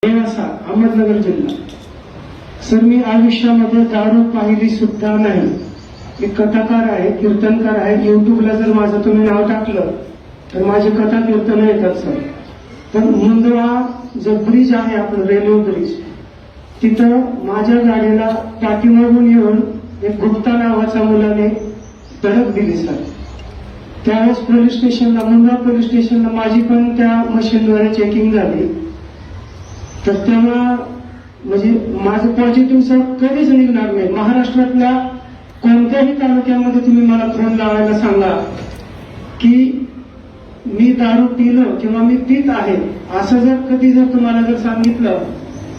अहमदनगर जिल्हा। सर, मी आयुष्यामध्ये दारू पाहिली सुद्धा नाही। मी कथाकार आहे, कीर्तनकार आहे। युट्यूबला जर माझं तुम्ही नाव टाकलं तर माझी कथा कीर्तन येतात सर। पण मुंदवा जो ब्रिज आहे आपलं रेल्वे ब्रिज, तिथं माझ्या गाडीला पाठीमागून येऊन एक गुप्ता नावाच्या मुलाने धडक दिली सर। त्यावेळेस पोलीस स्टेशनला, मुंदवा पोलीस स्टेशनला माझी पण त्या मशीनद्वारे चेकिंग झाली। तर तेव्हा म्हणजे माझं पॉझिटिव्ह सर कधीच निघणार नाही। महाराष्ट्रातल्या कोणत्याही तालुक्यामध्ये तुम्ही मला फोन लावायला सांगा की मी दारू पिलो किंवा मी पित आहे असं जर कधी जर तुम्हाला जर सांगितलं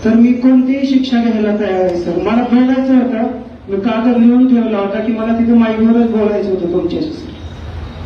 तर मी कोणतीही शिक्षा घ्यायला तयार आहे सर। मला बोलायचं होतं, मी कागद लिहून ठेवला होता की मला तिथे माईकवरच बोलायचं होतं तुमच्याशी सर।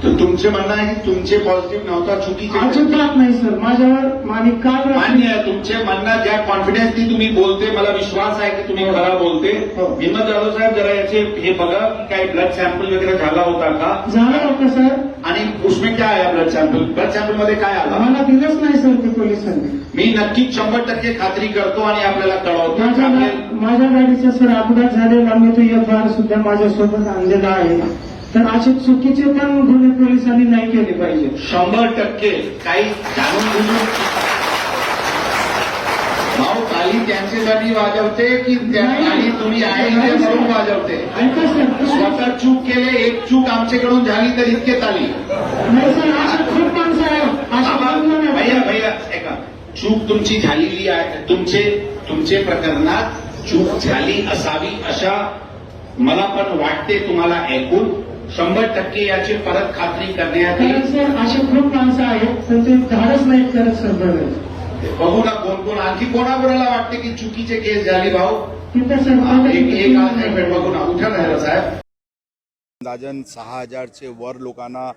तर तुमचे म्हणणं आहे की तुमचे पॉझिटिव्ह नव्हता, चुकीचे अजिबात नाही सर। माझ्यावर माझी काल मान्य आहे तुमचे म्हणणं, ज्या कॉन्फिडन्सनी तुम्ही बोलते मला विश्वास आहे की तुम्ही खरा बोलते। हिम्मत जाधव साहेब, जरा याचे हे बघा की काही ब्लड सॅम्पल वगैरे झाला होता का? झाला होता सर। आणि उसमें काय आहे ब्लड सॅम्पल मध्ये काय आलं? मला दिलंच नाही सर ते पोलिसांनी। मी नक्कीच 100% खात्री करतो आणि आपल्याला कळवतो। माझ्या गाडीचा सर अपघात झालेला, मी तो एफआयआर सुद्धा माझ्यासोबत आणलेला आहे। तर असे चुकीचे पण गुन्हे पोलिसांनी नाही केले पाहिजे। 100% काही जाणून बुजून भाऊ ताली त्यांच्यासाठी वाजवते की आणि तुम्ही आहे म्हणून वाजवते? स्वतः चूक केले, एक चूक आमच्याकडून झाली तर इतके ताली? नाही सर, अशा खूप माणसं आहे। भैया ऐका, चूक तुमची झालेली आहे, तुमचे प्रकरणात चूक झाली असावी अशा मला पण वाटते तुम्हाला ऐकून। 100% याची परत खात्री करण्यात येईल सर। असे खूप माणसं आहेत पण ते धाडच नाही करत सर। बघू ना कोण कोण, आणखी कोणाकोणाला वाटते की चुकीचे केस झाली भाऊ? तिथं सर बघू ना, उठा ना साहेब। अंदाजन 6,000चे वर लोकांना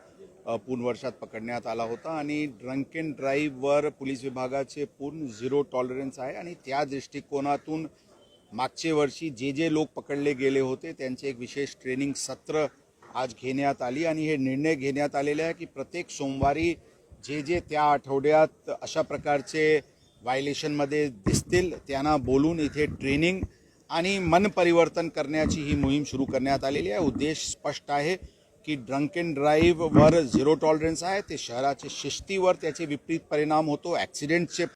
पूर्ण वर्षात पकडण्यात आला होता आणि ड्रंक अँड ड्राईव्हवर पोलीस विभागाचे पूर्ण झिरो टॉलरन्स आहे। आणि त्या दृष्टिकोनातून मागचे वर्षी जे लोक पकडले गेले होते त्यांचे एक विशेष ट्रेनिंग सत्र आज घेण्यात आली आणि हे निर्णय घेण्यात आलेले आहे की प्रत्येक सोमवारी जे त्या आठवड्यात अशा प्रकारचे व्हायलेशनमध्ये दिसतील त्यांना बोलून इथे ट्रेनिंग आणि मन परिवर्तन करण्याची ही मोहीम सुरू करण्यात आलेली आहे। उद्देश स्पष्ट आहे की ड्रंक अँड ड्राईव्हवर झिरो टॉलरन्स आहे, ते शहराच्या शिस्तीवर त्याचे विपरीत परिणाम होतो, ॲक्सिडेंटचे